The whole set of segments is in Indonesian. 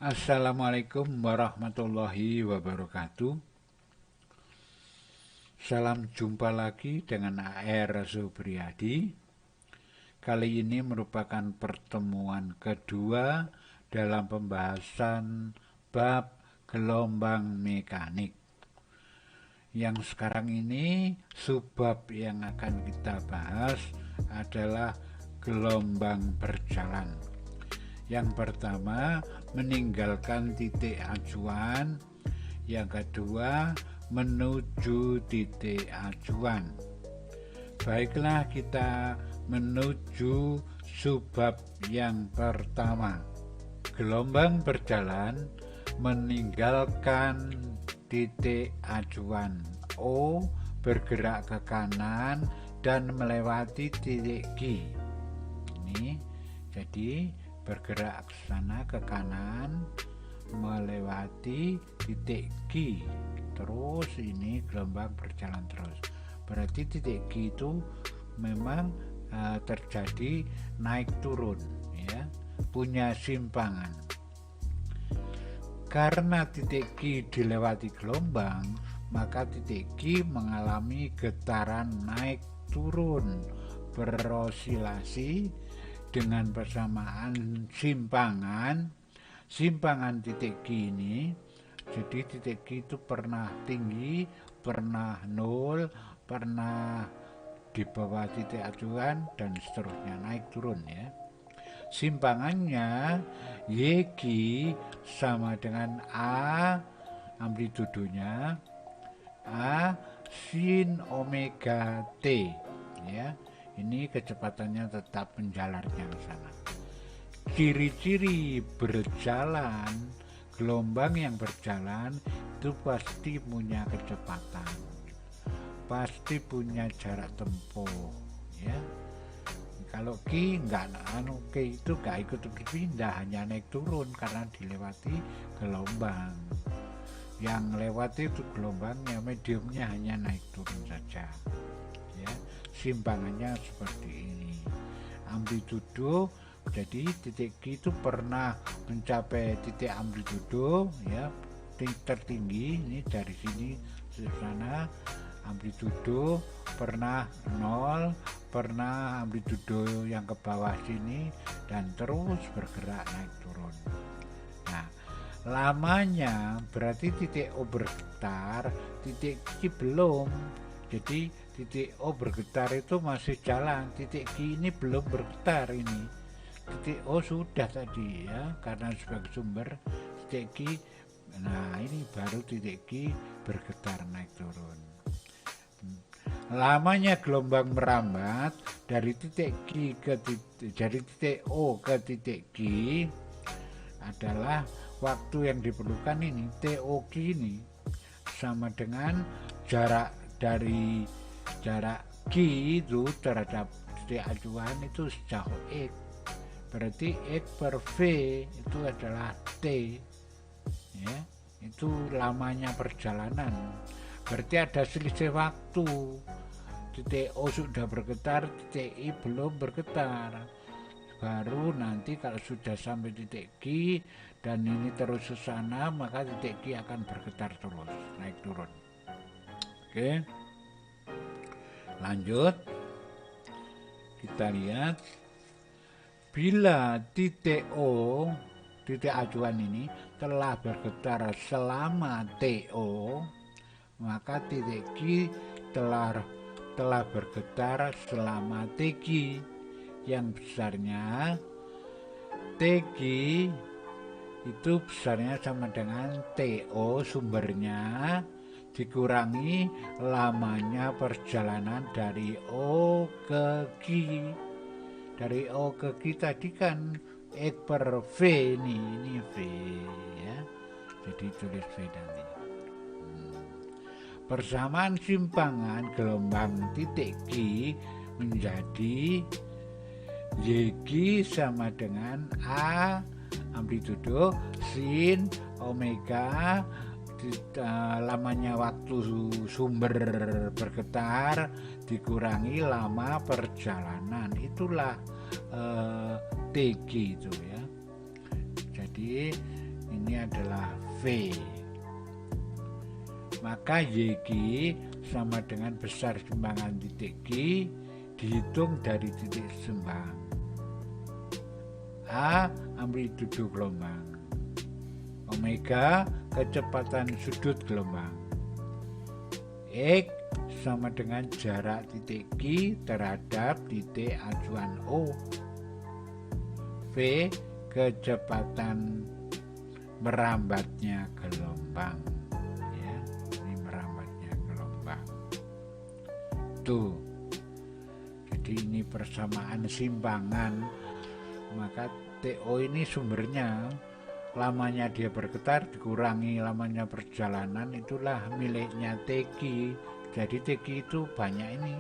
Assalamualaikum warahmatullahi wabarakatuh. Salam jumpa lagi dengan AR Supriyadi. Kali ini merupakan pertemuan kedua dalam pembahasan bab gelombang mekanik. Yang sekarang ini subbab yang akan kita bahas adalah gelombang berjalan. Yang pertama, meninggalkan titik acuan. Yang kedua, menuju titik acuan. Baiklah, kita menuju subbab yang pertama. Gelombang berjalan meninggalkan titik acuan. O bergerak ke kanan dan melewati titik Q. Ini jadi bergerak ke sana ke kanan melewati titik Q. Terus ini gelombang berjalan terus. Berarti titik Q itu memang terjadi naik turun, ya, punya simpangan. Karena titik Q dilewati gelombang, maka titik Q mengalami getaran naik turun berosilasi dengan persamaan simpangan titik Q ini. Jadi titik Q itu pernah tinggi, pernah nol, pernah di bawah titik acuan, dan seterusnya naik turun, ya. Simpangannya YQ sama dengan A amplitudonya A sin omega T, ya. Ini kecepatannya tetap menjalarnya ke sana. Ciri-ciri berjalan, gelombang yang berjalan itu pasti punya kecepatan, pasti punya jarak tempuh, ya. Kalau Q itu nggak ikut berpindah, hanya naik turun karena dilewati gelombang. Yang lewati itu gelombangnya, mediumnya hanya naik turun saja, ya. Simpangannya seperti ini. Amplitudo, jadi titik Q itu pernah mencapai titik amplitudo, ya, tertinggi. Ini dari sini ke sana amplitudo pernah 0, pernah amplitudo yang ke bawah sini, dan terus bergerak naik turun. Nah, lamanya berarti titik O bergetar, titik Q belum. Jadi titik O bergetar itu masih jalan, titik Q ini belum bergetar. Ini titik O sudah tadi, ya, karena sebagai sumber titik Q. Nah, ini baru titik Q bergetar naik turun. Lamanya gelombang merambat dari titik Q dari titik O ke titik Q adalah waktu yang diperlukan ini. TOQ ini sama dengan jarak dari jarak Q itu terhadap titik acuan itu sejauh X. Berarti X per V itu adalah T, ya. Itu lamanya perjalanan. Berarti ada selisih waktu. Titik O sudah bergetar, titik I belum bergetar. Baru nanti kalau sudah sampai titik Q dan ini terus ke sana, maka titik Q akan bergetar terus, naik turun. Oke, lanjut. Kita lihat, bila titik O, titik acuan ini telah bergetar selama TO, maka titik Q telah bergetar selama TQ yang besarnya. TQ itu besarnya sama dengan TO sumbernya dikurangi lamanya perjalanan dari O ke Q. Dari O ke Q tadi kan X per V, ini V, ya. Jadi tulis V nanti. Persamaan simpangan gelombang titik Q menjadi YQ sama dengan A amplitudo sin omega lamanya waktu sumber bergetar dikurangi lama perjalanan, itulah TQ itu, ya. Jadi adalah V. Maka YQ sama dengan besar simpangan titik Q dihitung dari titik sembang. A amplitudo gelombang, omega kecepatan sudut gelombang, X sama dengan jarak titik Q terhadap titik acuan O, V kecepatan merambatnya gelombang, ya, ini merambatnya gelombang tuh. Jadi ini persamaan simpangan, maka TO ini sumbernya lamanya dia bergetar dikurangi lamanya perjalanan, itulah miliknya TQ. Jadi TQ itu banyak ini,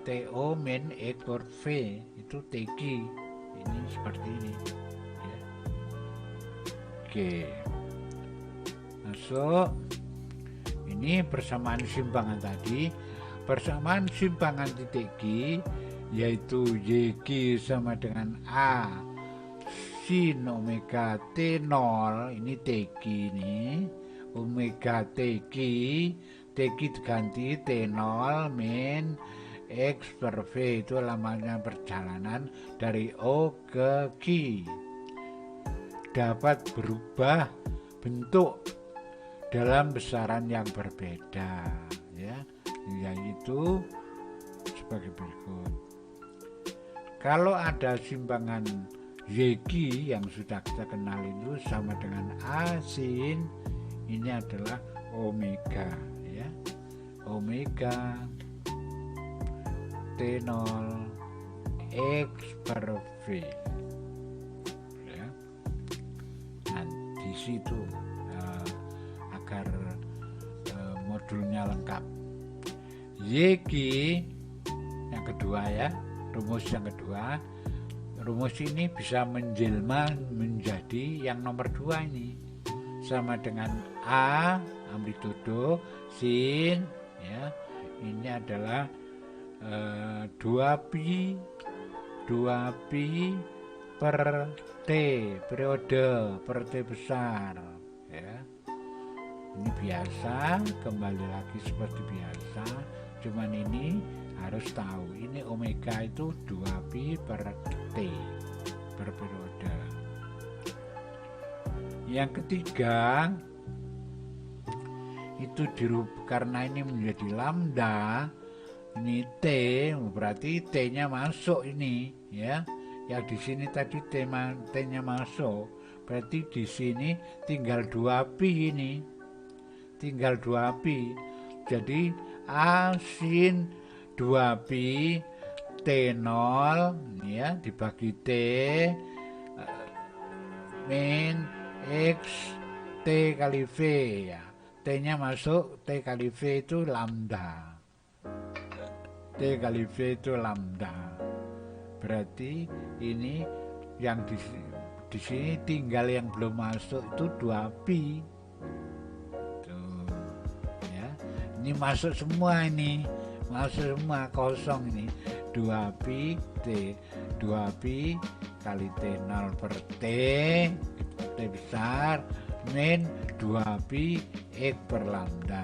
TO min ekor V itu TQ, ini seperti ini ya. Oke, masuk. Ini persamaan simpangan tadi. Persamaan simpangan titik Q yaitu YQ sama dengan A sin omega T0, ini TQ ini, omega TQ, TQ diganti T0 min X per V, itu lamanya perjalanan dari O ke Q. Dapat berubah bentuk dalam besaran yang berbeda, ya, yaitu sebagai berikut. Kalau ada simpangan YQ yang sudah kita kenal itu sama dengan A sin, ini adalah omega, ya, omega T0 X per V, ya. Nah, di situ agar modulnya lengkap. YQ yang kedua, ya, rumus yang kedua. Rumus ini bisa menjelma menjadi yang nomor 2 ini, sama dengan A amplitudo sin, ya, ini adalah 2pi per T periode per T besar, ya. Ini biasa, kembali lagi seperti biasa, cuman ini harus tahu ini omega itu 2pi per T per periode. Yang ketiga itu karena ini menjadi lambda, ini T, berarti T-nya masuk ini, ya. Yang di sini tadi T-nya masuk, berarti di sini tinggal 2pi ini. Tinggal 2pi. Jadi A sin 2pi T0, ya, dibagi T min X T kali V, ya. T-nya masuk, T kali V itu lambda. T kali V itu lambda. Berarti ini yang di sini tinggal yang belum masuk itu 2pi. Tuh, ya. Ini masuk semua ini. Masuk semua, kosong ini. 2pi T, 2pi kali T0 per T besar min 2pi X per lambda.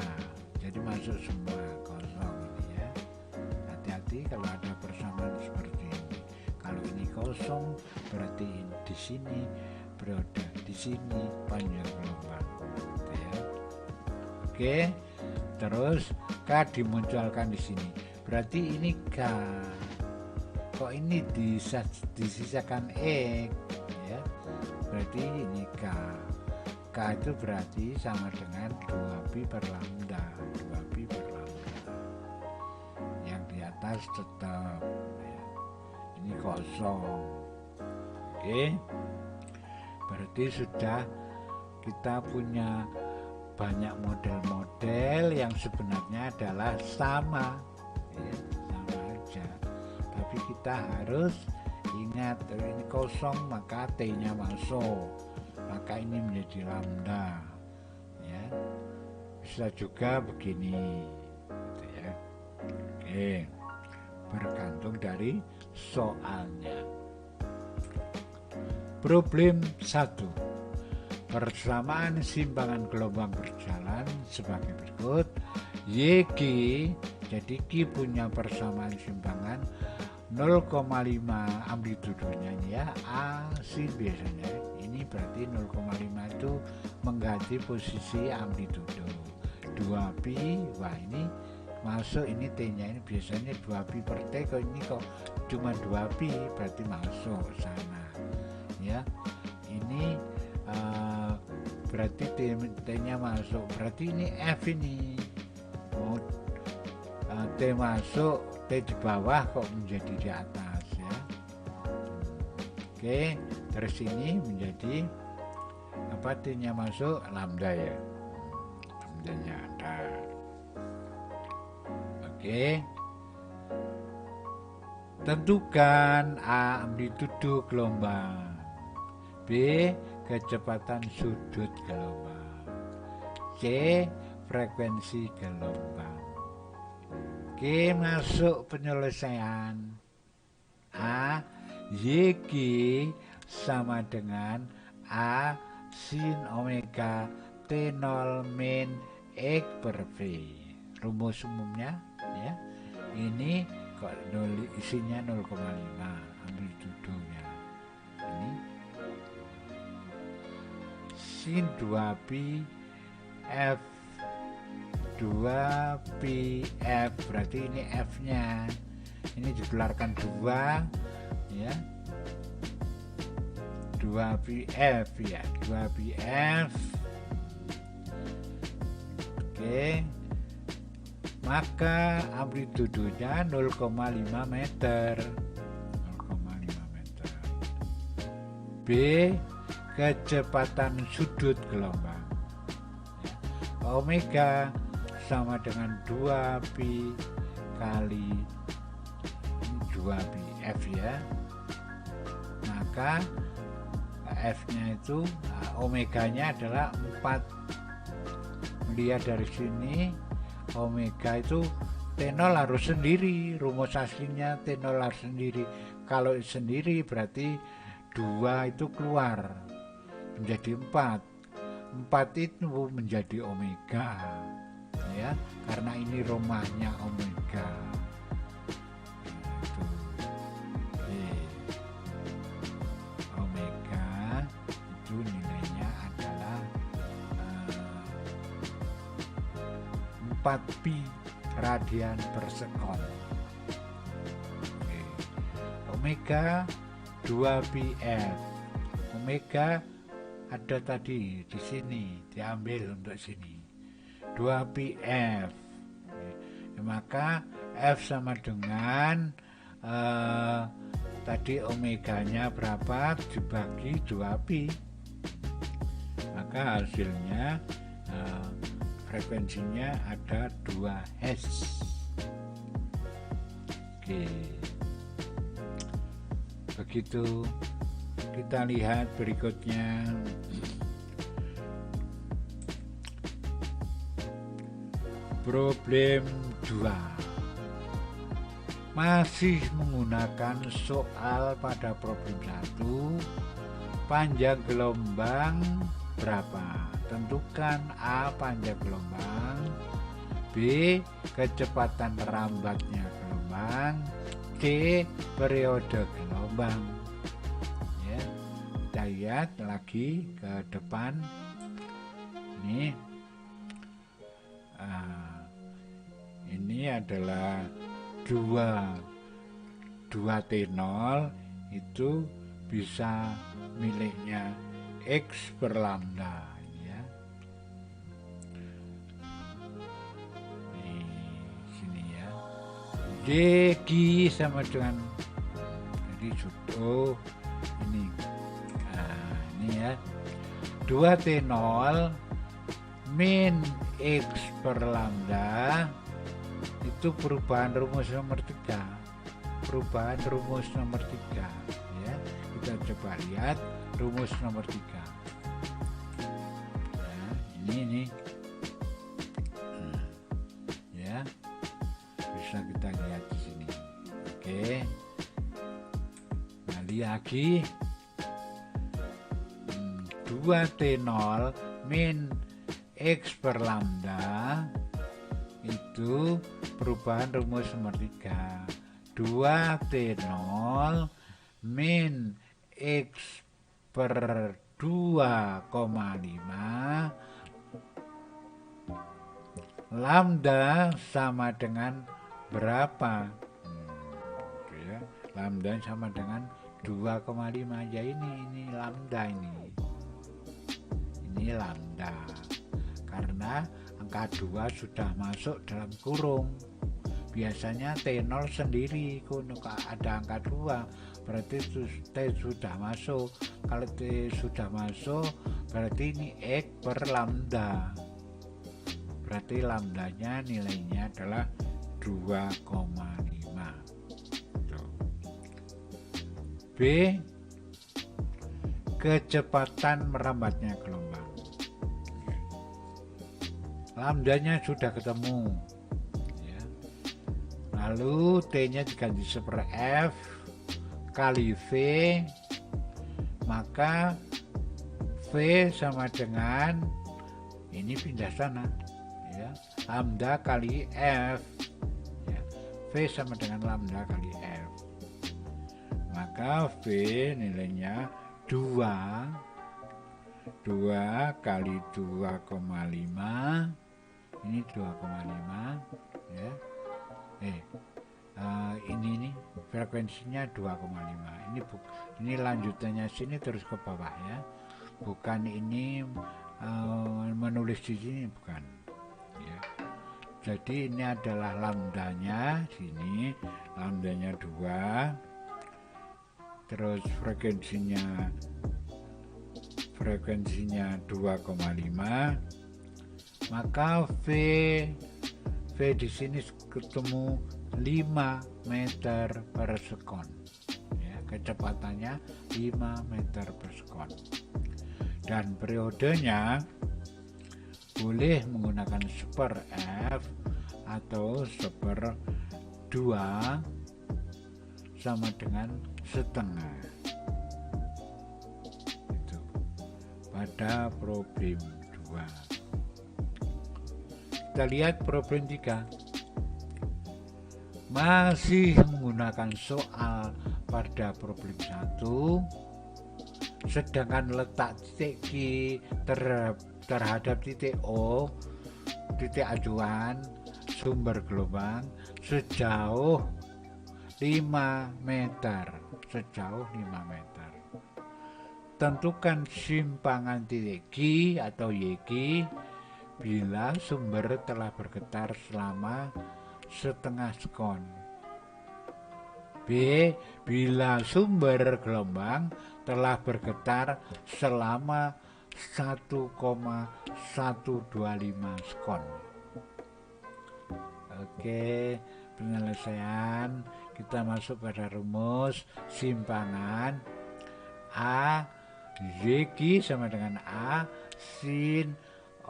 Jadi masuk semua, kosong ini, ya. Hati-hati kalau ada persamaan seperti ini. Kalau ini kosong berarti di sini periode, di sini panjang gelombang, gitu, ya. Oke, terus K dimunculkan di sini. Berarti ini K. Kok ini disisakan X, ya? Berarti ini K. K itu berarti sama dengan 2pi per lambda, 2pi per lambda. Yang di atas tetap, ya. Ini kosong. Oke. Berarti sudah kita punya banyak model-model yang sebenarnya adalah sama, ya, sama aja. Tapi kita harus ingat, ini kosong maka T-nya masuk, maka ini menjadi lambda, ya. Bisa juga begini, gitu, ya. Oke, bergantung dari soalnya. Problem 1. Persamaan simpangan gelombang berjalan sebagai berikut. YQ, jadi Q punya persamaan simpangan 0,5 amplitudonya ya, AC biasanya. Ini berarti 0,5 itu mengganti posisi amplitudo. 2pi, wah ini masuk, ini T-nya ini biasanya 2pi per T, kok ini kok cuma 2pi, berarti masuk sana ya. Ini berarti T-nya masuk, berarti ini F ini. Oh, T masuk, T di bawah kok menjadi di atas ya. Oke, terus ini menjadi apa, T-nya masuk lambda ya. Lambdanya ada. Oke. Tentukan A amplitudo gelombang, B kecepatan sudut gelombang, C frekuensi gelombang. Oke, masuk penyelesaian. A YG sama dengan A sin omega T0 min X per V. Rumus umumnya ya. Ini kok isinya 0,5 amplitudonya. Ini sin 2pi F 2pi F, berarti ini F nya ini dikeluarkan 2 ya, 2pi F ya, 2pi F. Oke, maka amplitudonya 0,5 meter. 0,5 meter. B kecepatan sudut gelombang ya. Omega sama dengan 2pi kali 2pi F ya. Maka F nya itu omeganya adalah 4. Melihat dari sini omega itu T0 harus sendiri, rumus aslinya T0 harus sendiri. Kalau sendiri berarti 2 itu keluar menjadi 4 itu menjadi omega ya, karena ini rumahnya omega itu. Omega itu nilainya adalah 4pi radian per sekon. Omega 2pi F. Omega ada tadi di sini, diambil untuk sini 2pi F ya, maka F sama dengan tadi omeganya berapa dibagi 2pi, maka hasilnya frekuensinya ada 2 Hz. Oke, begitu. Kita lihat berikutnya. Problem 2. Masih menggunakan soal pada problem 1. Panjang gelombang berapa? Tentukan A panjang gelombang, B kecepatan rambatnya gelombang, C periode gelombang. Ya, kita lihat lagi ke depan. Ini adalah 2T0 itu bisa miliknya X per lambda ya. Sini ya. YG sama dengan, jadi ini ini ya, 2T0 min X per lambda itu perubahan rumus nomor 3. Perubahan rumus nomor 3 ya. Kita coba lihat rumus nomor 3. Nah, ini ya, bisa kita lihat di sini. Oke, kembali lagi. 2T0 min X per lambda itu perubahan rumus nomor 3. 2T0 min X per 2,5 lambda sama dengan berapa? Ya, lambda sama dengan 2,5. Ya ini lambda ini lambda karena angka 2 sudah masuk dalam kurung. Biasanya T0 sendiri kalau ada angka 2 berarti T sudah masuk. Kalau T sudah masuk berarti ini X per lambda, berarti lambdanya nilainya adalah 2,5. B, kecepatan merambatnya gelombang. Lambdanya sudah ketemu ya. Lalu T-nya diganti per F kali V, maka V sama dengan ini pindah sana ya, lambda kali F ya. V sama dengan lambda kali F, maka V nilainya 2 kali 2,5, ini 2,5 ya. Ini frekuensinya 2,5. Ini lanjutannya sini terus ke bawah ya. Bukan ini menulis di sini, bukan ya. Jadi ini adalah lambdanya, sini lambdanya 2, terus frekuensinya 2,5, maka V di sini ketemu 5 meter per sekon ya, kecepatannya 5 meter per sekon, dan periodenya boleh menggunakan seper F atau seper 2 sama dengan setengah. Itu pada problem 2. Kita lihat problem 3. Masih menggunakan soal pada problem 1, sedangkan letak titik Q terhadap titik O, titik acuan sumber gelombang sejauh 5 meter. Tentukan simpangan titik Q atau YQ bila sumber telah bergetar selama setengah sekon. B, bila sumber gelombang telah bergetar selama 1,125 sekon. Oke, penyelesaian kita masuk pada rumus simpangan A YQ sama dengan A sin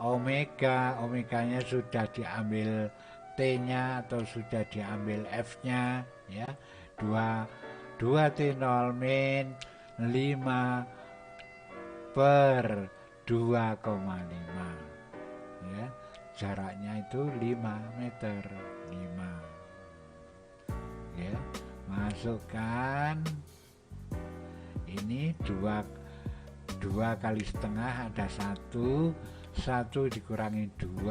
omega. Omeganya sudah diambil T-nya atau sudah diambil F-nya ya. 2T0 min 5 per 2,5 ya. Jaraknya itu 5 meter. 5 ya. Masukkan ini 2 kali setengah ada 1 dikurangi 2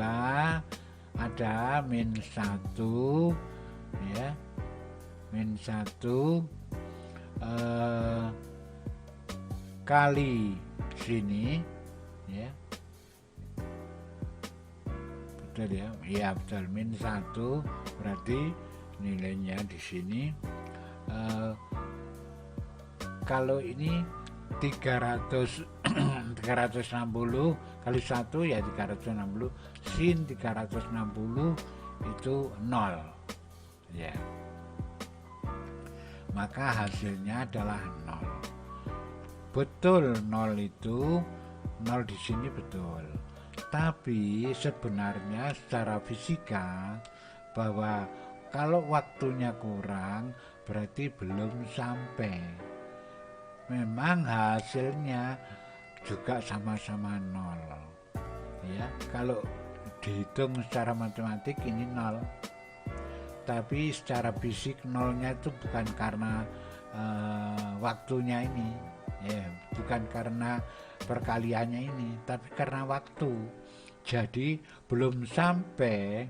ada min 1 ya, min 1 kali sini ya, betul ya, iya betul, min 1 berarti nilainya di sini kalau ini 360 kali 1 ya 360 sin 360 itu 0 ya, maka hasilnya adalah 0. Betul 0 itu 0 di sini betul, tapi sebenarnya secara fisika bahwa kalau waktunya kurang berarti belum sampai. Memang hasilnya juga sama-sama nol. Ya, kalau dihitung secara matematik ini nol, tapi secara fisik nolnya itu bukan karena waktunya ini, ya, bukan karena perkaliannya ini, tapi karena waktu. Jadi belum sampai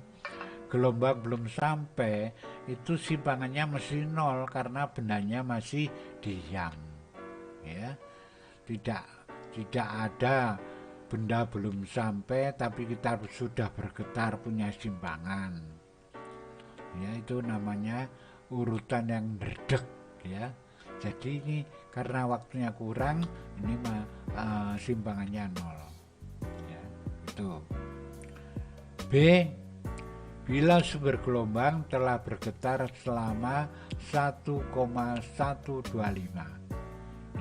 gelombang, belum sampai itu simpangannya mesti nol karena bendanya masih diam. Ya, tidak ada benda belum sampai tapi kita sudah bergetar punya simpangan. Ya, itu namanya urutan yang berdek, ya. Jadi ini karena waktunya kurang, ini simpangannya nol, ya, itu. B, bila sumber gelombang telah bergetar selama 1,125.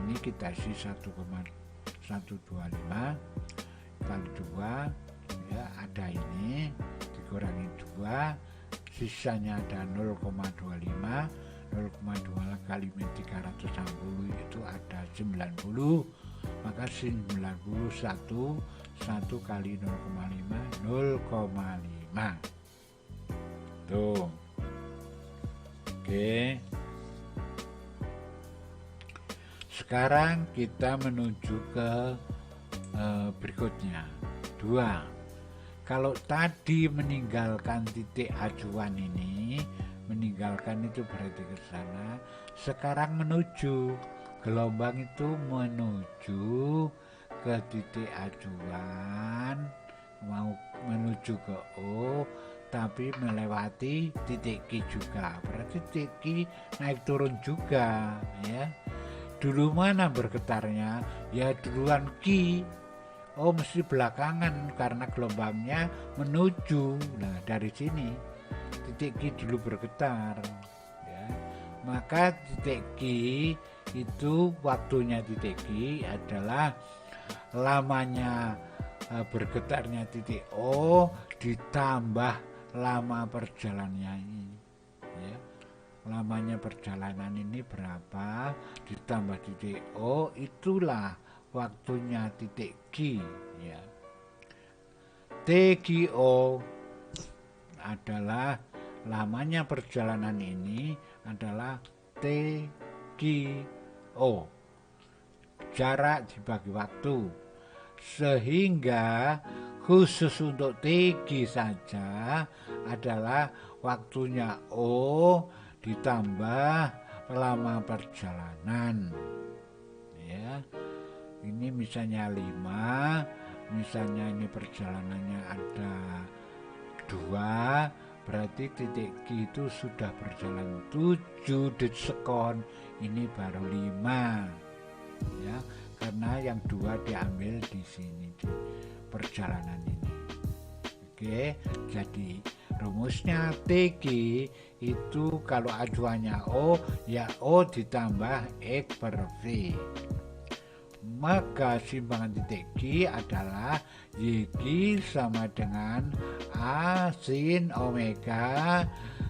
Ini kita isi 1,125 kali 2, ya, ada ini dikurangi 2, sisanya ada 0,25. 0,2 kali 360 itu ada 90, maka 91, 1 kali 0,5, 0,5. Tuh. Oke. Sekarang kita menuju ke berikutnya. 2. Kalau tadi meninggalkan titik acuan ini, meninggalkan itu berarti ke sana. Sekarang menuju gelombang itu menuju ke titik acuan, mau menuju ke O, tapi melewati titik Q juga. Berarti titik Q naik turun juga, ya. Dulu mana bergetarnya? Ya duluan Q. Oh, mesti belakangan karena gelombangnya menuju. Nah, dari sini titik Q dulu bergetar, ya. Maka titik Q itu waktunya titik Q adalah lamanya bergetarnya titik O ditambah lama perjalanannya ini, ya. Lamanya perjalanan ini berapa ditambah titik O, itulah waktunya titik Q, ya. TQO adalah lamanya perjalanan ini adalah TQO, jarak dibagi waktu, sehingga khusus untuk TQ saja adalah waktunya O ditambah lama perjalanan, ya. Ini misalnya 5, misalnya ini perjalanannya ada 2, berarti titik Q itu sudah berjalan 7 detikon, ini baru 5, ya, karena yang 2 diambil di sini di perjalanan ini. Oke, jadi rumusnya TQ itu kalau acuannya O, ya O ditambah X per V. Maka simpangan titik Q adalah YQ sama dengan A sin omega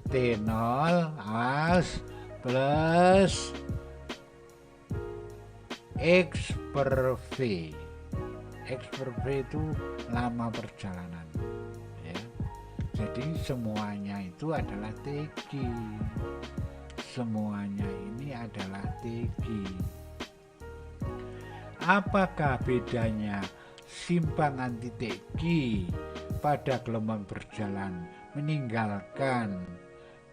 T0 as plus X per V. X per V itu lama perjalanan, ya. Jadi semuanya itu adalah TQ. Semuanya ini adalah TQ. Apakah bedanya simpangan titik Q pada gelombang berjalan meninggalkan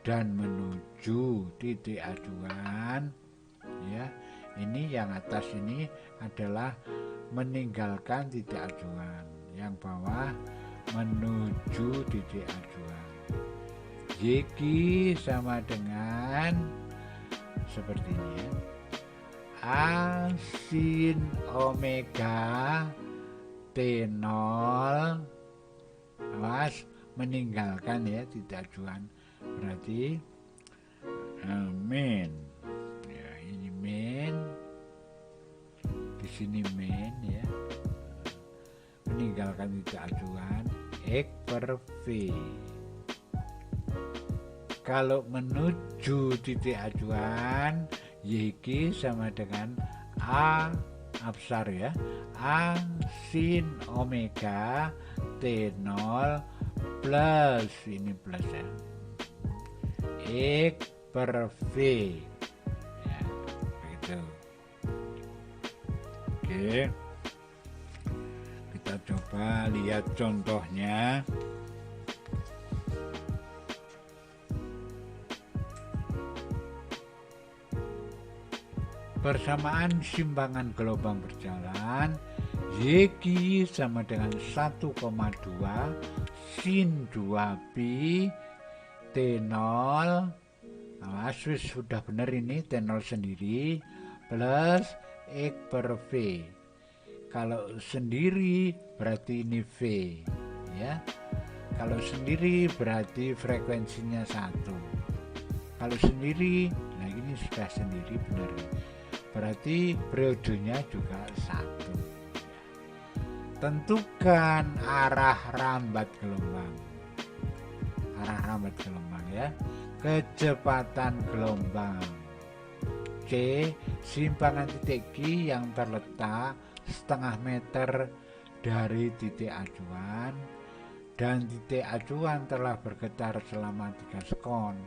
dan menuju titik acuan, ya. Ini yang atas ini adalah meninggalkan titik acuan, yang bawah menuju titik acuan. YQ sama dengan seperti ini, ya. A sin omega T0 awas meninggalkan, ya, titik acuan, berarti min, ya, ini min, di sini min, ya, meninggalkan titik acuan X per V. Kalau menuju titik acuan YQ sama dengan A absar ya. A sin omega T0 plus, ini plus ya, X per V ya, begitu. Oke, kita coba lihat contohnya. Persamaan simpangan gelombang berjalan YQ sama dengan 1,2 sin 2pi T0, nah, sudah benar ini T0 sendiri, plus X per V. Kalau sendiri berarti ini V ya, kalau sendiri berarti frekuensinya 1, kalau sendiri, nah ini sudah sendiri benar, berarti periodenya juga 1. Tentukan arah rambat gelombang. Arah rambat gelombang ya. Kecepatan gelombang. C. Simpangan titik Q yang terletak setengah meter dari titik acuan dan titik acuan telah bergetar selama 3 sekon.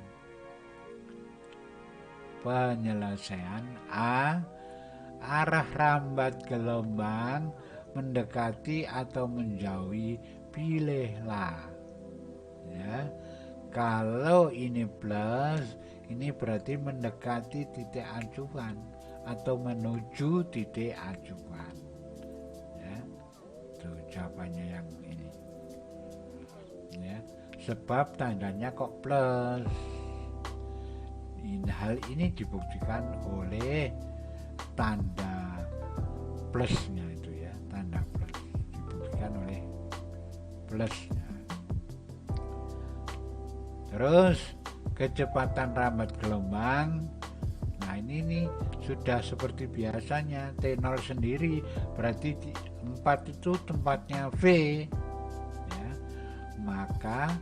Penyelesaian A. Arah rambat gelombang mendekati atau menjauhi, pilihlah ya. Kalau ini plus, ini berarti mendekati titik acuan atau menuju titik acuan ya. Tuh jawabannya yang ini ya, sebab tandanya kok plus. Hal ini dibuktikan oleh tanda plusnya itu ya, tanda plus dibuktikan oleh plusnya. Terus kecepatan rambat gelombang, nah ini nih sudah seperti biasanya T0 sendiri berarti 4 itu tempatnya V ya, maka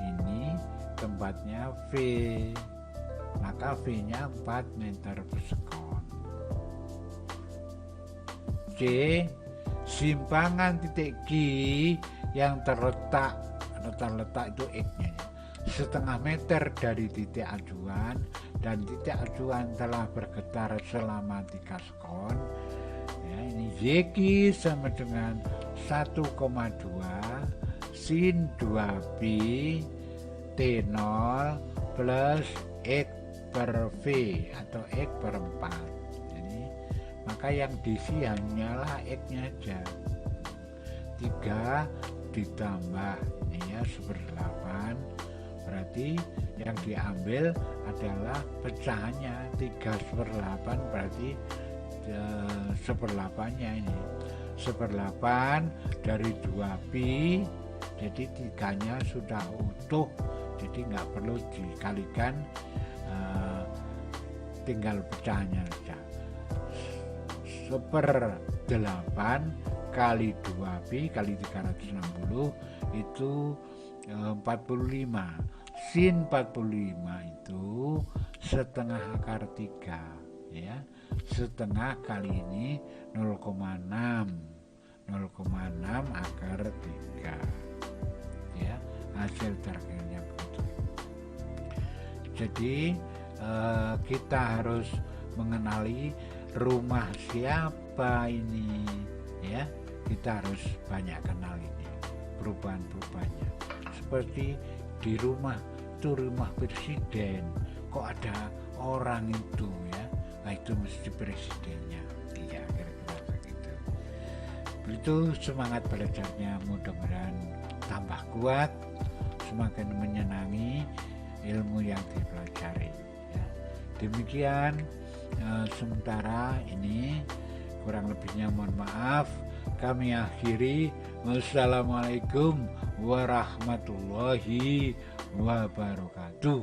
ini tempatnya V, maka V-nya 4 meter per sekon. C. Simpangan titik Q yang terletak itu X-nya ya, setengah meter dari titik acuan dan titik acuan telah bergetar selama 3 sekon ya, ini YQ sama dengan 1,2 sin 2pi T0 plus X per V atau X per 4. Jadi maka yang diisi hanyalah X-nya aja. 3 ditambah ini ya 1/8, berarti yang diambil adalah pecahannya 3/8, berarti 1/8-nya ini 1/8 dari 2pi, jadi 3-nya sudah utuh, jadi nggak perlu dikalikan, tinggal pecahannya saja. 1/8 kali 2pi kali 360 itu 45. Sin 45 itu setengah akar 3 ya. Setengah kali ini 0,6 akar 3 ya, hasil terakhirnya begitu. Jadi kita harus mengenali rumah siapa ini ya, kita harus banyak kenal ini perubahan-perubahannya. Seperti di rumah itu, rumah presiden, kok ada orang itu ya, nah itu mesti presidennya, iya kira-kira begitu. Begitu semangat belajarnya, mudah-mudahan tambah kuat, semakin menyenangi ilmu yang dipelajari ya. Demikian sementara ini, kurang lebihnya mohon maaf, kami akhiri. Wassalamualaikum warahmatullahi wabarakatuh.